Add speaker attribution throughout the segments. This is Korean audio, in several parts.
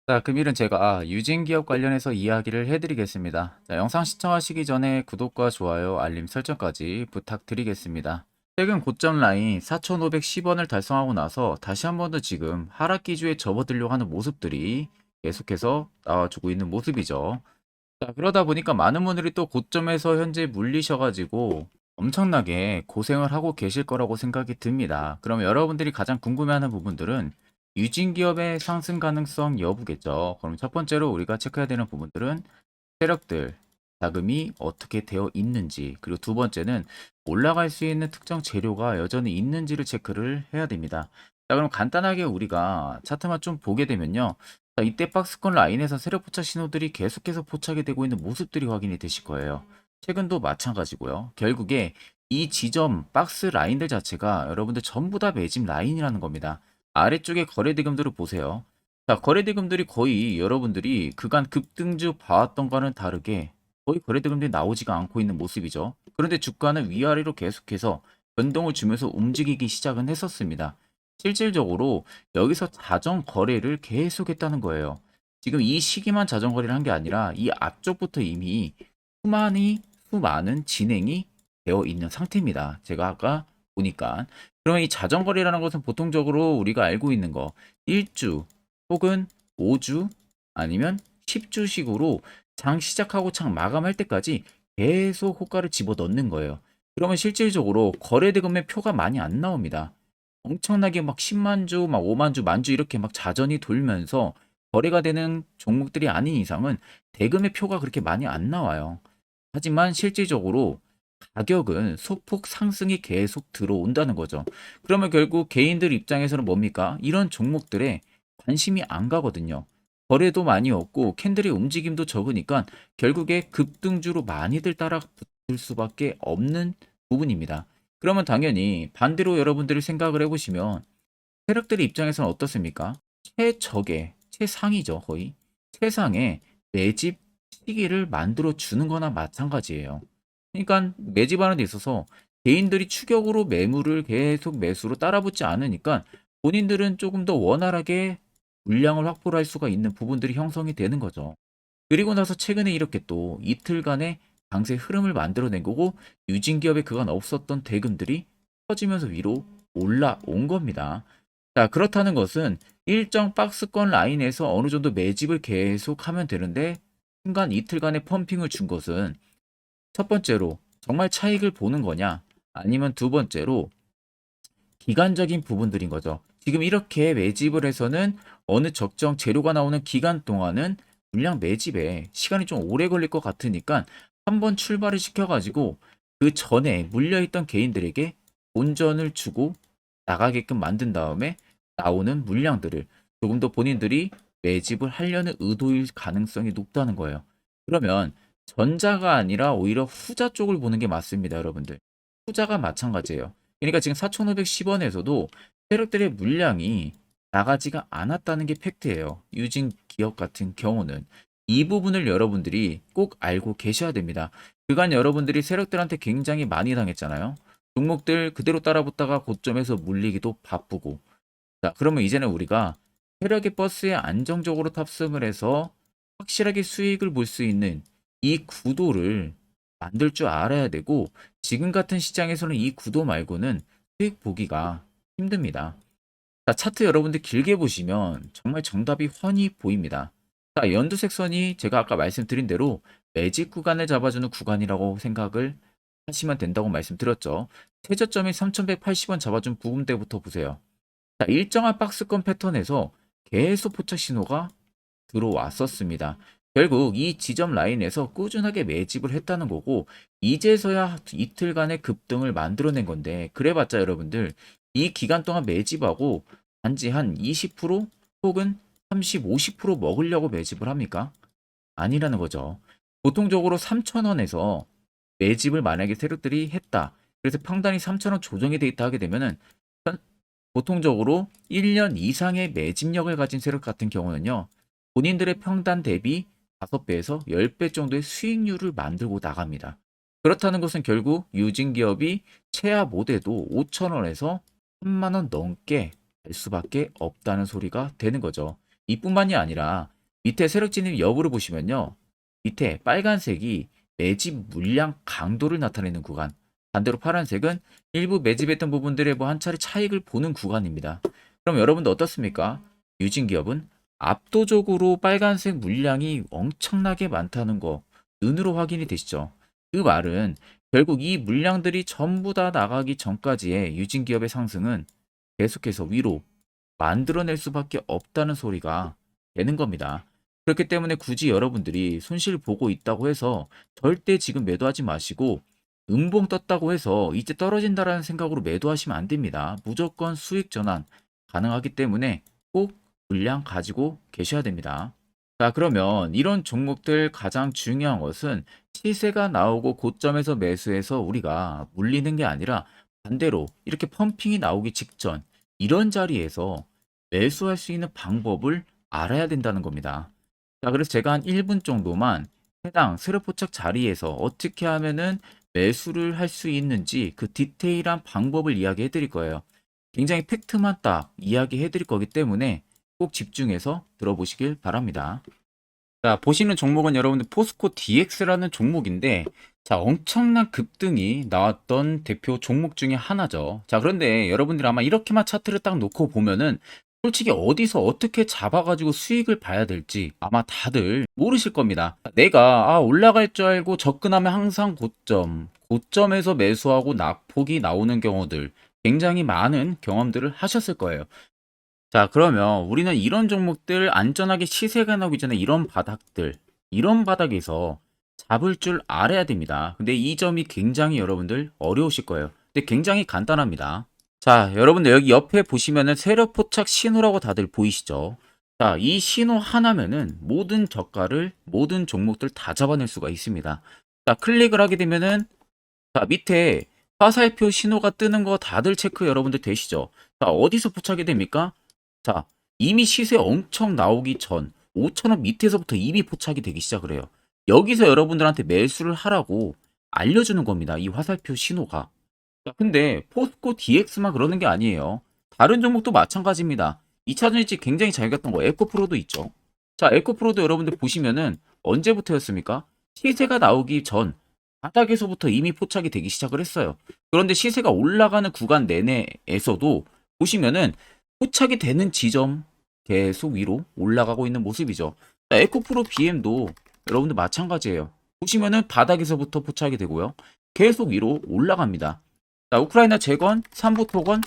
Speaker 1: 자, 금일은 제가 유진기업 관련해서 이야기를 해드리겠습니다. 자, 영상 시청하시기 전에 구독과 좋아요, 알림 설정까지 부탁드리겠습니다. 최근 고점 라인 4,510원을 달성하고 나서 다시 한 번 더 지금 하락 기조에 접어들려고 하는 모습들이 계속해서 나와주고 있는 모습이죠. 자, 그러다 보니까 많은 분들이 또 고점에서 현재 물리셔가지고 엄청나게 고생을 하고 계실 거라고 생각이 듭니다. 그럼 여러분들이 가장 궁금해하는 부분들은 유진기업의 상승 가능성 여부겠죠. 그럼 첫 번째로 우리가 체크해야 되는 부분들은 세력들, 자금이 어떻게 되어 있는지, 그리고 두 번째는 올라갈 수 있는 특정 재료가 여전히 있는지를 체크를 해야 됩니다. 자, 그럼 간단하게 우리가 차트만 좀 보게 되면요. 자, 이때 박스권 라인에서 세력 포착 신호들이 계속해서 포착이 되고 있는 모습들이 확인이 되실 거예요. 최근도 마찬가지고요. 결국에 이 지점 박스 라인들 자체가 여러분들 전부 다 매집 라인이라는 겁니다. 아래쪽에 거래 대금들을 보세요. 자, 거래 대금들이 거의 여러분들이 그간 급등주 봐왔던 거는 다르게 거의 거래 대금들이 나오지가 않고 있는 모습이죠. 그런데 주가는 위아래로 계속해서 변동을 주면서 움직이기 시작은 했었습니다. 실질적으로 여기서 자전 거래를 계속했다는 거예요. 지금 이 시기만 자전 거래를 한 게 아니라 이 앞쪽부터 이미 수많은 진행이 되어 있는 상태입니다. 제가 아까 보니까. 그러면 이 자전 거래라는 것은 보통적으로 우리가 알고 있는 거 1주 혹은 5주 아니면 10주식으로 장 시작하고 장 마감할 때까지 계속 호가를 집어넣는 거예요. 그러면 실질적으로 거래대금의 표가 많이 안 나옵니다. 엄청나게 막 10만 주, 막 5만 주, 만 주 이렇게 막 자전이 돌면서 거래가 되는 종목들이 아닌 이상은 대금의 표가 그렇게 많이 안 나와요. 하지만 실질적으로 가격은 소폭 상승이 계속 들어온다는 거죠. 그러면 결국 개인들 입장에서는 뭡니까? 이런 종목들에 관심이 안 가거든요. 거래도 많이 없고 캔들의 움직임도 적으니까 결국에 급등주로 많이들 따라 붙을 수밖에 없는 부분입니다. 그러면 당연히 반대로 여러분들이 생각을 해보시면 세력들의 입장에서는 어떻습니까? 최적의, 최상이죠, 거의. 최상의 매집 시기를 만들어 주는 거나 마찬가지예요. 그러니까 매집하는 데 있어서 개인들이 추격으로 매물을 계속 매수로 따라붙지 않으니까 본인들은 조금 더 원활하게 물량을 확보를 할 수가 있는 부분들이 형성이 되는 거죠. 그리고 나서 최근에 이렇게 또 이틀간의 강세 흐름을 만들어낸 거고 유진기업에 그간 없었던 대금들이 터지면서 위로 올라온 겁니다. 자, 그렇다는 것은 일정 박스권 라인에서 어느 정도 매집을 계속하면 되는데 순간 이틀간의 펌핑을 준 것은 첫 번째로 정말 차익을 보는 거냐 아니면 두 번째로 기간적인 부분들인 거죠. 지금 이렇게 매집을 해서는 어느 적정 재료가 나오는 기간 동안은 물량 매집에 시간이 좀 오래 걸릴 것 같으니까 한번 출발을 시켜가지고 그 전에 물려있던 개인들에게 본전을 주고 나가게끔 만든 다음에 나오는 물량들을 조금 더 본인들이 매집을 하려는 의도일 가능성이 높다는 거예요. 그러면 전자가 아니라 오히려 후자 쪽을 보는 게 맞습니다, 여러분들. 후자가 마찬가지예요. 그러니까 지금 4,510원에서도 세력들의 물량이 나가지가 않았다는 게 팩트예요. 유진 기업 같은 경우는. 이 부분을 여러분들이 꼭 알고 계셔야 됩니다. 그간 여러분들이 세력들한테 굉장히 많이 당했잖아요. 종목들 그대로 따라붙다가 고점에서 물리기도 바쁘고. 자, 그러면 이제는 우리가 세력의 버스에 안정적으로 탑승을 해서 확실하게 수익을 볼 수 있는 이 구도를 만들 줄 알아야 되고 지금 같은 시장에서는 이 구도 말고는 수익 보기가 힘듭니다. 자, 차트 여러분들 길게 보시면 정말 정답이 훤히 보입니다. 자, 연두색 선이 제가 아까 말씀드린 대로 매직 구간을 잡아주는 구간이라고 생각을 하시면 된다고 말씀드렸죠. 최저점이 3,180원 잡아준 부분대부터 보세요. 자, 일정한 박스권 패턴에서 계속 포착 신호가 들어왔었습니다. 결국 이 지점 라인에서 꾸준하게 매집을 했다는 거고 이제서야 이틀간의 급등을 만들어낸 건데 그래봤자 여러분들 이 기간 동안 매집하고 단지 한 20% 혹은 30, 50% 먹으려고 매집을 합니까? 아니라는 거죠. 보통적으로 3,000원에서 매집을 만약에 세력들이 했다. 그래서 평단이 3,000원 조정이 돼 있다 하게 되면은 보통적으로 1년 이상의 매집력을 가진 세력 같은 경우는요. 본인들의 평단 대비 5배에서 10배 정도의 수익률을 만들고 나갑니다. 그렇다는 것은 결국 유진기업이 최하 못해도 5,000원에서 3만 원 넘게 갈 수밖에 없다는 소리가 되는 거죠. 이뿐만이 아니라 밑에 세력 진입 여부를 보시면요. 밑에 빨간색이 매집 물량 강도를 나타내는 구간, 반대로 파란색은 일부 매집했던 부분들의 뭐 한 차례 차익을 보는 구간입니다. 그럼 여러분도 어떻습니까? 유진기업은 압도적으로 빨간색 물량이 엄청나게 많다는 거 눈으로 확인이 되시죠? 그 말은 결국 이 물량들이 전부 다 나가기 전까지의 유진기업의 상승은 계속해서 위로 만들어낼 수밖에 없다는 소리가 되는 겁니다. 그렇기 때문에 굳이 여러분들이 손실 보고 있다고 해서 절대 지금 매도하지 마시고, 음봉 떴다고 해서 이제 떨어진다라는 생각으로 매도하시면 안 됩니다. 무조건 수익 전환 가능하기 때문에 꼭 물량 가지고 계셔야 됩니다. 자, 그러면 이런 종목들 가장 중요한 것은 시세가 나오고 고점에서 매수해서 우리가 물리는 게 아니라 반대로 이렇게 펌핑이 나오기 직전 이런 자리에서 매수할 수 있는 방법을 알아야 된다는 겁니다. 자, 그래서 제가 한 1분 정도만 해당 세력 포착 자리에서 어떻게 하면은 매수를 할 수 있는지 그 디테일한 방법을 이야기해 드릴 거예요. 굉장히 팩트만 딱 이야기해 드릴 거기 때문에 꼭 집중해서 들어보시길 바랍니다. 자, 보시는 종목은 여러분들 포스코 DX라는 종목인데, 자, 엄청난 급등이 나왔던 대표 종목 중에 하나죠. 자, 그런데 여러분들 아마 이렇게만 차트를 딱 놓고 보면은 솔직히 어디서 어떻게 잡아가지고 수익을 봐야 될지 아마 다들 모르실 겁니다. 내가 올라갈 줄 알고 접근하면 항상 고점에서 매수하고 낙폭이 나오는 경우들 굉장히 많은 경험들을 하셨을 거예요. 자, 그러면 우리는 이런 종목들 안전하게 시세가 나오기 전에 이런 바닥에서 잡을 줄 알아야 됩니다. 근데 이 점이 굉장히 여러분들 어려우실 거예요. 근데 굉장히 간단합니다. 자, 여러분들 여기 옆에 보시면은 세력 포착 신호라고 다들 보이시죠? 자, 이 신호 하나면은 모든 저가를, 모든 종목들 다 잡아낼 수가 있습니다. 자, 클릭을 하게 되면은, 자, 밑에 화살표 신호가 뜨는 거 다들 체크 여러분들 되시죠? 자, 어디서 포착이 됩니까? 자, 이미 시세 엄청 나오기 전 5,000원 밑에서부터 이미 포착이 되기 시작을 해요. 여기서 여러분들한테 매수를 하라고 알려주는 겁니다. 이 화살표 신호가. 자, 근데 포스코 DX만 그러는 게 아니에요. 다른 종목도 마찬가지입니다. 2차 전지 굉장히 잘 갔던 거 에코프로도 있죠. 자, 에코프로도 여러분들 보시면은 언제부터였습니까? 시세가 나오기 전 바닥에서부터 이미 포착이 되기 시작을 했어요. 그런데 시세가 올라가는 구간 내내에서도 보시면은 포착이 되는 지점 계속 위로 올라가고 있는 모습이죠. 자, 에코프로 BM도 여러분들 마찬가지예요. 보시면은 바닥에서부터 포착이 되고요. 계속 위로 올라갑니다. 자, 우크라이나 재건, 삼부 토건,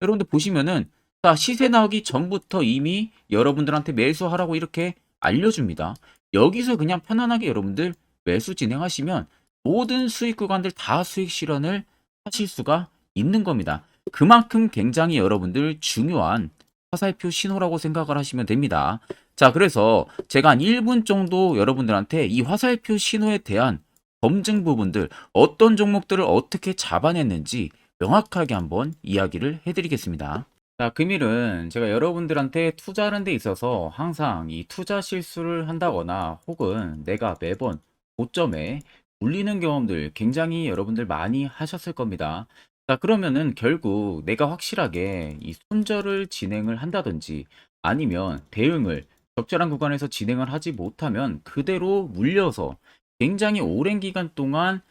Speaker 1: 여러분들 보시면은 자, 시세 나오기 전부터 이미 여러분들한테 매수하라고 이렇게 알려줍니다. 여기서 그냥 편안하게 여러분들 매수 진행하시면 모든 수익 구간들 다 수익 실현을 하실 수가 있는 겁니다. 그만큼 굉장히 여러분들 중요한 화살표 신호라고 생각을 하시면 됩니다. 자, 그래서 제가 한 1분 정도 여러분들한테 이 화살표 신호에 대한 검증 부분들, 어떤 종목들을 어떻게 잡아냈는지 명확하게 한번 이야기를 해드리겠습니다. 자, 금일은 제가 여러분들한테 투자하는 데 있어서 항상 이 투자 실수를 한다거나 혹은 내가 매번 고점에 물리는 경험들 굉장히 여러분들 많이 하셨을 겁니다. 자, 그러면은 결국 내가 확실하게 이 손절을 진행을 한다든지 아니면 대응을 적절한 구간에서 진행을 하지 못하면 그대로 물려서 굉장히 오랜 기간 동안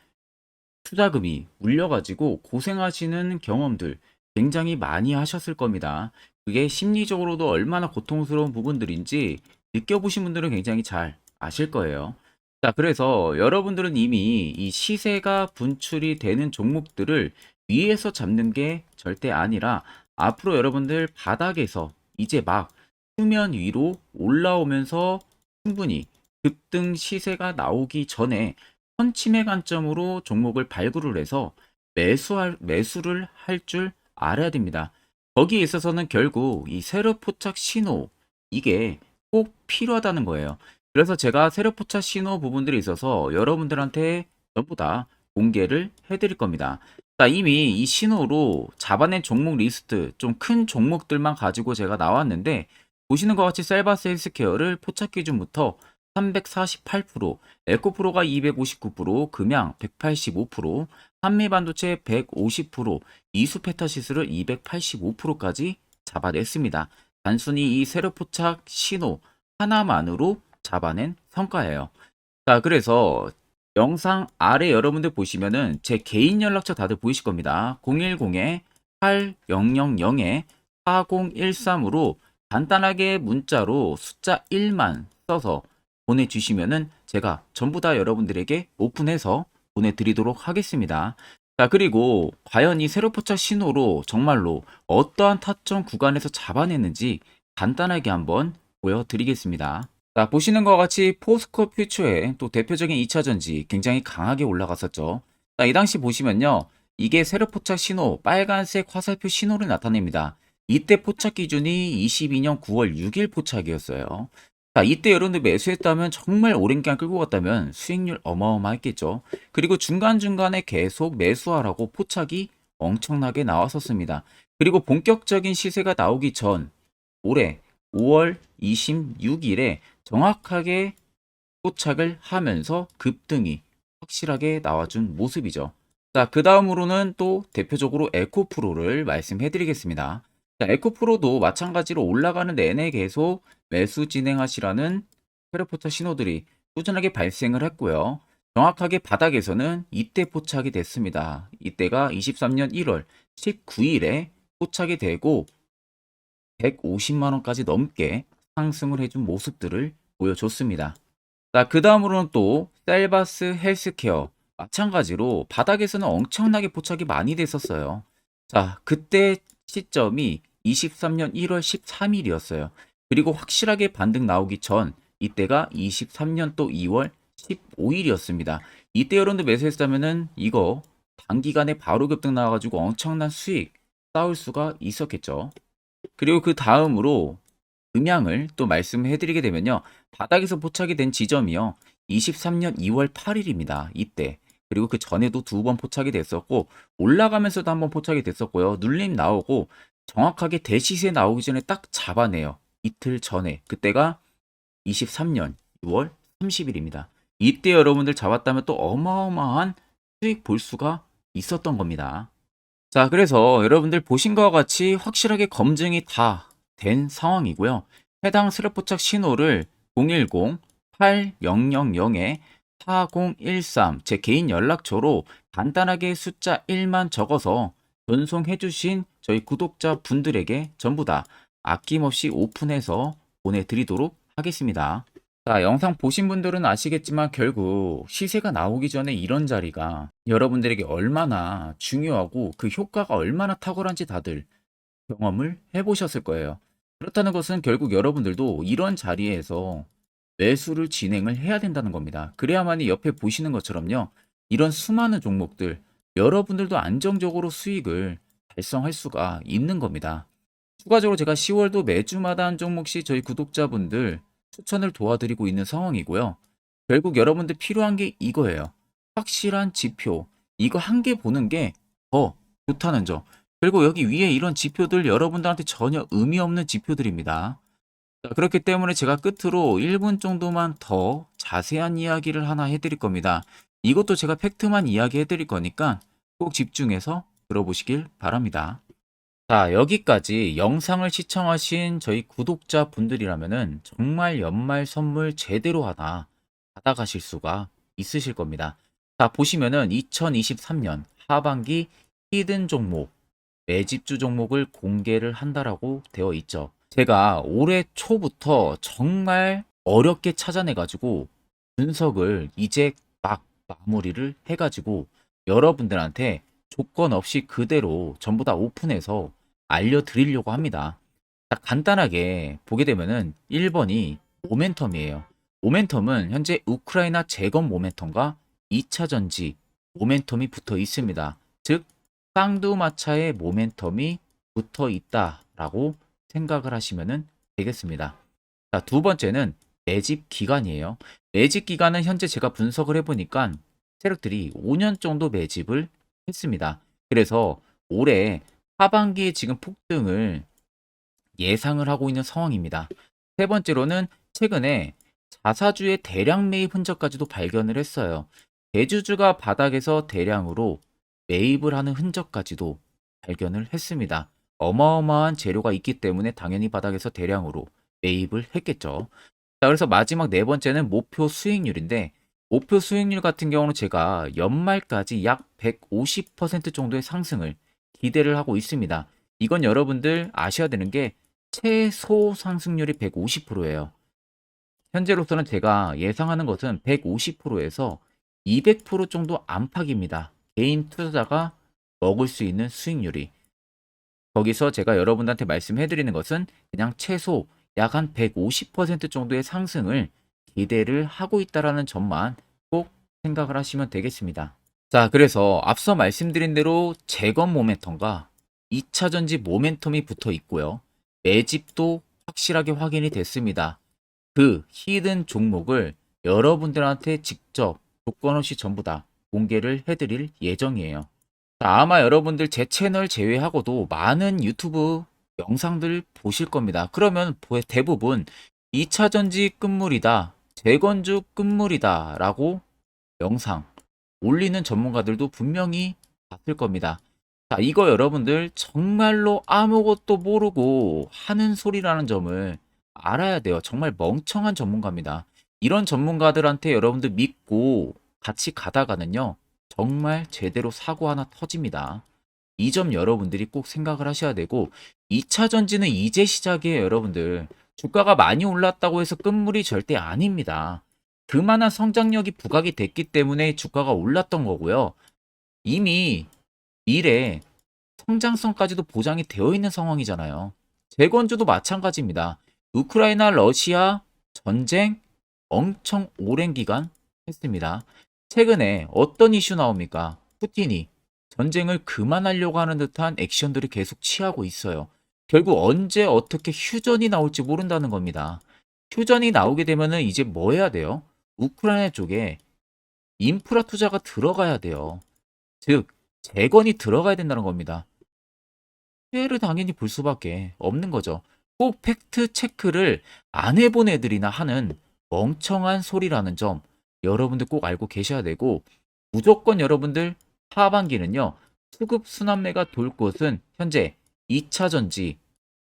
Speaker 1: 투자금이 물려가지고 고생하시는 경험들 굉장히 많이 하셨을 겁니다. 그게 심리적으로도 얼마나 고통스러운 부분들인지 느껴보신 분들은 굉장히 잘 아실 거예요. 자, 그래서 여러분들은 이미 이 시세가 분출이 되는 종목들을 위에서 잡는 게 절대 아니라 앞으로 여러분들 바닥에서 이제 막 수면 위로 올라오면서 충분히 급등 시세가 나오기 전에 선침해 관점으로 종목을 발굴을 해서 매수를 할 줄 알아야 됩니다. 거기에 있어서는 결국 이 세력 포착 신호 이게 꼭 필요하다는 거예요. 그래서 제가 세력 포착 신호 부분들이 있어서 여러분들한테 전부 다 공개를 해드릴 겁니다. 자, 이미 이 신호로 잡아낸 종목 리스트 좀 큰 종목들만 가지고 제가 나왔는데 보시는 것 같이 셀바스 헬스케어를 포착 기준부터 348%, 에코프로가 259%, 금양 185%, 한미반도체 150%, 이수페타시스를 285%까지 잡아냈습니다. 단순히 이 세력 포착 신호 하나만으로 잡아낸 성과예요. 자, 그래서 영상 아래 여러분들 보시면은 제 개인 연락처 다들 보이실 겁니다. 010-8000-4013으로 간단하게 문자로 숫자 1만 써서 보내주시면은 제가 전부 다 여러분들에게 오픈해서 보내드리도록 하겠습니다. 자, 그리고 과연 이 세로 포착 신호로 정말로 어떠한 타점 구간에서 잡아냈는지 간단하게 한번 보여드리겠습니다. 자, 보시는 것 같이 포스코 퓨처의 또 대표적인 2차전지 굉장히 강하게 올라갔었죠. 자, 이 당시 보시면요. 이게 세로 포착 신호, 빨간색 화살표 신호를 나타냅니다. 이때 포착 기준이 22년 9월 6일 포착이었어요. 자, 이때 여러분들 매수했다면 정말 오랜 기간 끌고 갔다면 수익률 어마어마했겠죠. 그리고 중간중간에 계속 매수하라고 포착이 엄청나게 나왔었습니다. 그리고 본격적인 시세가 나오기 전 올해 5월 26일에 정확하게 포착을 하면서 급등이 확실하게 나와준 모습이죠. 자, 그 다음으로는 또 대표적으로 에코프로를 말씀해 드리겠습니다. 자, 에코프로도 마찬가지로 올라가는 내내 계속 매수 진행하시라는 페르포터 신호들이 꾸준하게 발생을 했고요. 정확하게 바닥에서는 이때 포착이 됐습니다. 이때가 23년 1월 19일에 포착이 되고 150만 원까지 넘게 상승을 해준 모습들을 보여줬습니다. 자, 그 다음으로는 또 셀바스 헬스케어 마찬가지로 바닥에서는 엄청나게 포착이 많이 됐었어요. 자, 그때 시점이 23년 1월 13일이었어요. 그리고 확실하게 반등 나오기 전 이때가 23년 또 2월 15일이었습니다. 이때 여러분들 매수했다면은 이거 단기간에 바로 급등 나와가지고 엄청난 수익 쌓을 수가 있었겠죠. 그리고 그 다음으로 음향을 또 말씀해 드리게 되면요. 바닥에서 포착이 된 지점이요. 23년 2월 8일입니다. 이때. 그리고 그 전에도 두 번 포착이 됐었고 올라가면서도 한번 포착이 됐었고요. 눌림 나오고 정확하게 대시세 나오기 전에 딱 잡아내요. 이틀 전에. 그때가 23년 6월 30일입니다. 이때 여러분들 잡았다면 또 어마어마한 수익 볼 수가 있었던 겁니다. 자, 그래서 여러분들 보신 것과 같이 확실하게 검증이 다 된 상황이고요. 해당 스랩포착 신호를 010-8000-4013 제 개인 연락처로 간단하게 숫자 1만 적어서 전송해 주신 저희 구독자 분들에게 전부 다 아낌없이 오픈해서 보내드리도록 하겠습니다. 자, 영상 보신 분들은 아시겠지만 결국 시세가 나오기 전에 이런 자리가 여러분들에게 얼마나 중요하고 그 효과가 얼마나 탁월한지 다들 경험을 해보셨을 거예요. 그렇다는 것은 결국 여러분들도 이런 자리에서 매수를 진행을 해야 된다는 겁니다. 그래야만이 옆에 보시는 것처럼요. 이런 수많은 종목들 여러분들도 안정적으로 수익을 달성할 수가 있는 겁니다. 추가적으로 제가 10월도 매주마다 한 종목씩 저희 구독자분들 추천을 도와드리고 있는 상황이고요. 결국 여러분들 필요한 게 이거예요. 확실한 지표. 이거 한 개 보는 게 더 좋다는 점. 그리고 여기 위에 이런 지표들 여러분들한테 전혀 의미 없는 지표들입니다. 자, 그렇기 때문에 제가 끝으로 1분 정도만 더 자세한 이야기를 하나 해드릴 겁니다. 이것도 제가 팩트만 이야기해 드릴 거니까 꼭 집중해서 들어보시길 바랍니다. 자, 여기까지 영상을 시청하신 저희 구독자 분들이라면은 정말 연말 선물 제대로 하나 받아가실 수가 있으실 겁니다. 자, 보시면은 2023년 하반기 히든 종목, 매집주 종목을 공개를 한다라고 되어 있죠. 제가 올해 초부터 정말 어렵게 찾아내가지고 분석을 이제 막 마무리를 해가지고 여러분들한테 조건 없이 그대로 전부 다 오픈해서 알려드리려고 합니다. 자, 간단하게 보게 되면은 1번이 모멘텀이에요. 모멘텀은 현재 우크라이나 재건 모멘텀과 2차 전지 모멘텀이 붙어 있습니다. 즉 쌍두마차의 모멘텀이 붙어 있다라고 생각을 하시면 되겠습니다. 자, 두 번째는 매집 기간이에요. 매집 기간은 현재 제가 분석을 해보니까 세력들이 5년 정도 매집을 했습니다. 그래서 올해 하반기에 지금 폭등을 예상을 하고 있는 상황입니다. 세 번째로는 최근에 자사주의 대량 매입 흔적까지도 발견을 했어요. 대주주가 바닥에서 대량으로 매입을 하는 흔적까지도 발견을 했습니다. 어마어마한 재료가 있기 때문에 당연히 바닥에서 대량으로 매입을 했겠죠. 자, 그래서 마지막 네 번째는 목표 수익률인데, 목표 수익률 같은 경우는 제가 연말까지 약 150% 정도의 상승을 기대를 하고 있습니다. 이건 여러분들 아셔야 되는 게 최소 상승률이 150%예요. 현재로서는 제가 예상하는 것은 150%에서 200% 정도 안팎입니다. 개인 투자자가 먹을 수 있는 수익률이. 거기서 제가 여러분들한테 말씀해 드리는 것은 그냥 최소 약 한 150% 정도의 상승을 기대를 하고 있다라는 점만 꼭 생각을 하시면 되겠습니다. 자, 그래서 앞서 말씀드린 대로 재건 모멘텀과 2차 전지 모멘텀이 붙어 있고요. 매집도 확실하게 확인이 됐습니다. 그 히든 종목을 여러분들한테 직접 조건 없이 전부 다 공개를 해드릴 예정이에요. 자, 아마 여러분들 제 채널 제외하고도 많은 유튜브 영상들 보실 겁니다. 그러면 대부분 2차 전지 끝물이다, 재건주 끝물이다 라고 영상 올리는 전문가들도 분명히 봤을 겁니다. 자, 이거 여러분들 정말로 아무것도 모르고 하는 소리라는 점을 알아야 돼요. 정말 멍청한 전문가입니다. 이런 전문가들한테 여러분들 믿고 같이 가다가는요, 정말 제대로 사고 하나 터집니다. 이 점 여러분들이 꼭 생각을 하셔야 되고, 2차 전지는 이제 시작이에요, 여러분들. 주가가 많이 올랐다고 해서 끝물이 절대 아닙니다. 그만한 성장력이 부각이 됐기 때문에 주가가 올랐던 거고요. 이미 미래 성장성까지도 보장이 되어 있는 상황이잖아요. 재건주도 마찬가지입니다. 우크라이나 러시아 전쟁 엄청 오랜 기간 했습니다. 최근에 어떤 이슈 나옵니까? 푸틴이 전쟁을 그만하려고 하는 듯한 액션들을 계속 취하고 있어요. 결국 언제 어떻게 휴전이 나올지 모른다는 겁니다. 휴전이 나오게 되면은 이제 뭐 해야 돼요? 우크라이나 쪽에 인프라 투자가 들어가야 돼요. 즉, 재건이 들어가야 된다는 겁니다. 피해를 당연히 볼 수밖에 없는 거죠. 꼭 팩트 체크를 안 해본 애들이나 하는 멍청한 소리라는 점 여러분들 꼭 알고 계셔야 되고, 무조건 여러분들 하반기는요, 수급 순환매가 돌 곳은 현재 2차 전지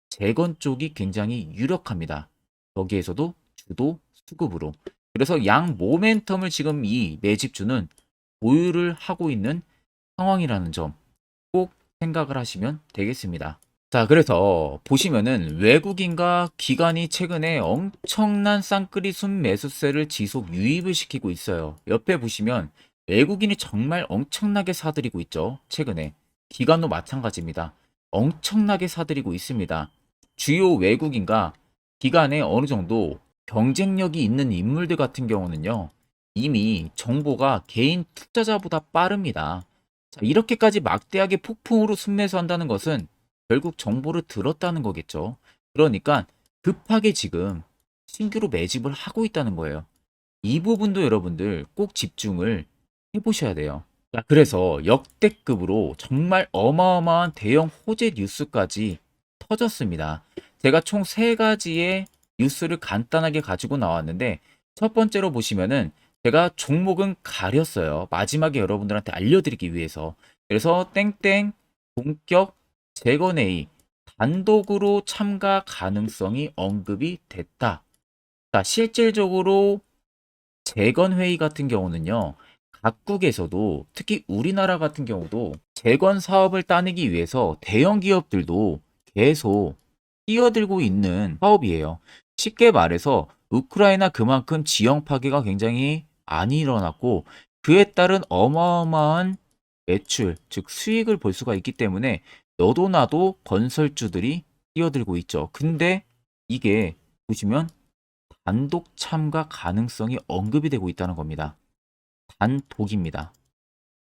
Speaker 1: 재건 쪽이 굉장히 유력합니다. 거기에서도 주도 수급으로. 그래서 양 모멘텀을 지금 이 매집주는 보유를 하고 있는 상황이라는 점 꼭 생각을 하시면 되겠습니다. 자, 그래서 보시면은 외국인과 기관이 최근에 엄청난 쌍끌이 순매수세를 지속 유입을 시키고 있어요. 옆에 보시면 외국인이 정말 엄청나게 사들이고 있죠. 최근에. 기관도 마찬가지입니다. 엄청나게 사들이고 있습니다. 주요 외국인과 기관에 어느 정도 경쟁력이 있는 인물들 같은 경우는요, 이미 정보가 개인 투자자보다 빠릅니다. 자, 이렇게까지 막대하게 폭풍으로 순매수한다는 것은 결국 정보를 들었다는 거겠죠. 그러니까 급하게 지금 신규로 매집을 하고 있다는 거예요. 이 부분도 여러분들 꼭 집중을 해보셔야 돼요. 자, 그래서 역대급으로 정말 어마어마한 대형 호재 뉴스까지 터졌습니다. 제가 총 세 가지의 뉴스를 간단하게 가지고 나왔는데, 첫 번째로 보시면은 제가 종목은 가렸어요. 마지막에 여러분들한테 알려드리기 위해서. 그래서 땡땡 본격 재건회의 단독으로 참가 가능성이 언급이 됐다. 자, 실질적으로 재건회의 같은 경우는요, 각국에서도 특히 우리나라 같은 경우도 재건 사업을 따내기 위해서 대형 기업들도 계속 뛰어들고 있는 사업이에요. 쉽게 말해서 우크라이나 그만큼 지형 파괴가 굉장히 많이 일어났고, 그에 따른 어마어마한 매출, 즉 수익을 볼 수가 있기 때문에 너도 나도 건설주들이 뛰어들고 있죠. 근데 이게 보시면 단독 참가 가능성이 언급이 되고 있다는 겁니다. 단독입니다.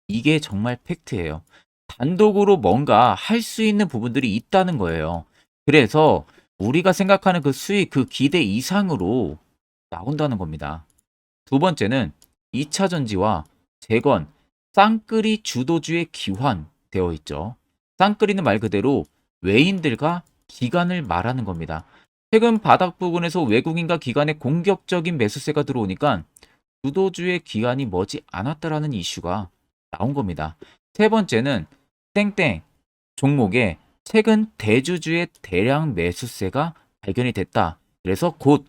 Speaker 1: 이게 정말 팩트예요. 단독으로 뭔가 할 수 있는 부분들이 있다는 거예요. 그래서 우리가 생각하는 그 수익, 그 기대 이상으로 나온다는 겁니다. 두 번째는 2차 전지와 재건, 쌍끌이 주도주의 기환되어 있죠. 쌍끌이는 말 그대로 외인들과 기관을 말하는 겁니다. 최근 바닥 부근에서 외국인과 기관의 공격적인 매수세가 들어오니까 주도주의 기관이 머지 않았다라는 이슈가 나온 겁니다. 세 번째는 땡땡 종목에 최근 대주주의 대량 매수세가 발견이 됐다. 그래서 곧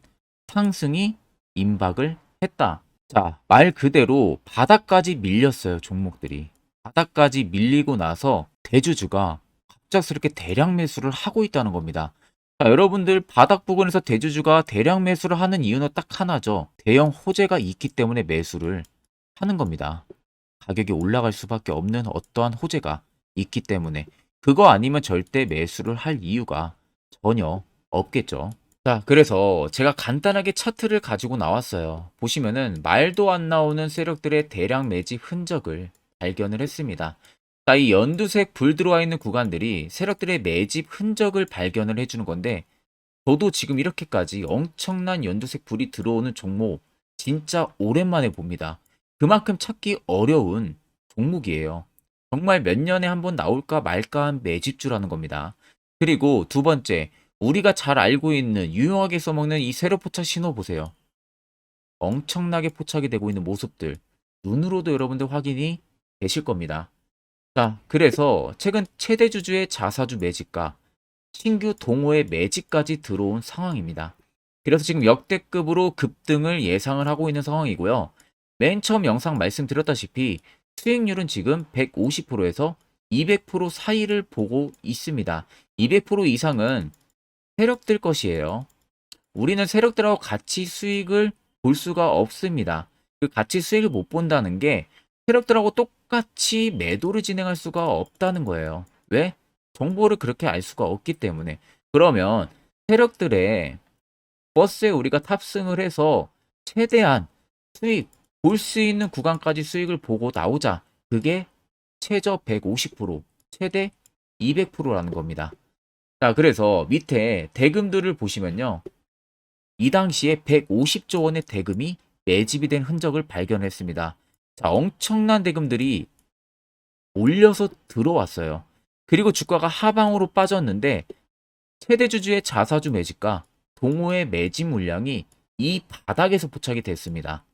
Speaker 1: 상승이 임박을 했다. 자, 말 그대로 바닥까지 밀렸어요, 종목들이. 바닥까지 밀리고 나서 대주주가 갑작스럽게 대량 매수를 하고 있다는 겁니다. 자, 여러분들 바닥 부근에서 대주주가 대량 매수를 하는 이유는 딱 하나죠. 대형 호재가 있기 때문에 매수를 하는 겁니다. 가격이 올라갈 수밖에 없는 어떠한 호재가 있기 때문에 그거 아니면 절대 매수를 할 이유가 전혀 없겠죠. 자, 그래서 제가 간단하게 차트를 가지고 나왔어요. 보시면은 말도 안 나오는 세력들의 대량 매집 흔적을 발견을 했습니다. 자, 이 연두색 불 들어와 있는 구간들이 세력들의 매집 흔적을 발견을 해주는 건데, 저도 지금 이렇게까지 엄청난 연두색 불이 들어오는 종목 진짜 오랜만에 봅니다. 그만큼 찾기 어려운 종목이에요. 정말 몇 년에 한 번 나올까 말까 한 매집주라는 겁니다. 그리고 두 번째, 우리가 잘 알고 있는 유용하게 써먹는 이 세로 포착 신호 보세요. 엄청나게 포착이 되고 있는 모습들 눈으로도 여러분들 확인이 되실 겁니다. 자, 그래서 최근 최대 주주의 자사주 매집과 신규 동호회 매집까지 들어온 상황입니다. 그래서 지금 역대급으로 급등을 예상을 하고 있는 상황이고요. 맨 처음 영상 말씀드렸다시피 수익률은 지금 150%에서 200% 사이를 보고 있습니다. 200% 이상은 세력들 것이에요. 우리는 세력들하고 같이 수익을 볼 수가 없습니다. 그 같이 수익을 못 본다는 게 세력들하고 똑같이 매도를 진행할 수가 없다는 거예요. 왜? 정보를 그렇게 알 수가 없기 때문에. 그러면 세력들의 버스에 우리가 탑승을 해서 최대한 수익, 볼 수 있는 구간까지 수익을 보고 나오자. 그게 최저 150%, 최대 200%라는 겁니다. 자, 그래서 밑에 대금들을 보시면요. 이 당시에 150조 원의 대금이 매집이 된 흔적을 발견했습니다. 자, 엄청난 대금들이 올려서 들어왔어요. 그리고 주가가 하방으로 빠졌는데 최대 주주의 자사주 매집과 동호회 매집 물량이 이 바닥에서 포착이 됐습니다.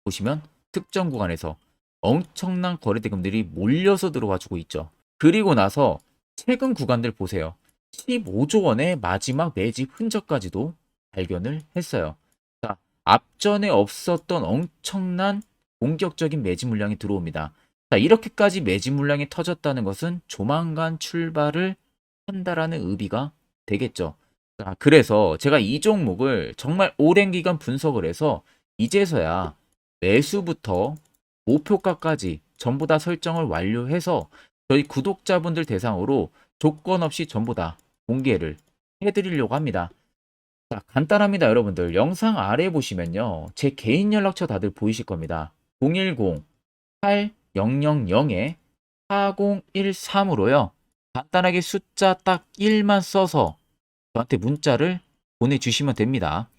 Speaker 1: 보시면 특정 구간에서 엄청난 거래 대금들이 몰려서 들어와주고 있죠. 그리고 나서 최근 구간들 보세요. 15조 원의 마지막 매집 흔적까지도 발견을 했어요. 자, 앞전에 없었던 엄청난 공격적인 매집 물량이 들어옵니다. 자, 이렇게까지 매집 물량이 터졌다는 것은 조만간 출발을 한다라는 의미가 되겠죠. 자, 그래서 제가 이 종목을 정말 오랜 기간 분석을 해서 이제서야 매수부터 목표가까지 전부 다 설정을 완료해서 저희 구독자분들 대상으로 조건 없이 전부 다 공개를 해드리려고 합니다. 자, 간단합니다, 여러분들. 영상 아래 보시면요. 제 개인 연락처 다들 보이실 겁니다. 010-8013-4013으로요. 간단하게 숫자 딱 1만 써서 저한테 문자를 보내주시면 됩니다.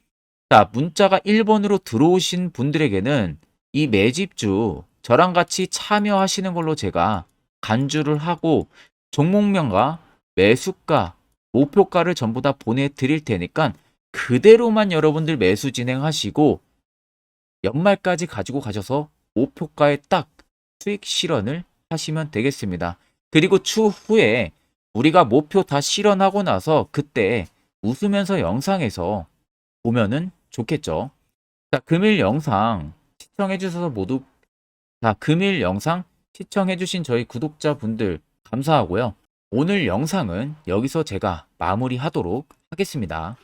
Speaker 1: 자, 문자가 1번으로 들어오신 분들에게는 이 매집주 저랑 같이 참여하시는 걸로 제가 간주를 하고 종목명과 매수가, 목표가를 전부 다 보내드릴 테니까 그대로만 여러분들 매수 진행하시고 연말까지 가지고 가셔서 목표가에 딱 수익 실현을 하시면 되겠습니다. 그리고 추후에 우리가 목표 다 실현하고 나서 그때 웃으면서 영상에서 보면은 좋겠죠. 자, 금일 영상 시청해 주셔서 모두 금일 영상 시청해 주신 저희 구독자분들 감사하고요. 오늘 영상은 여기서 제가 마무리하도록 하겠습니다.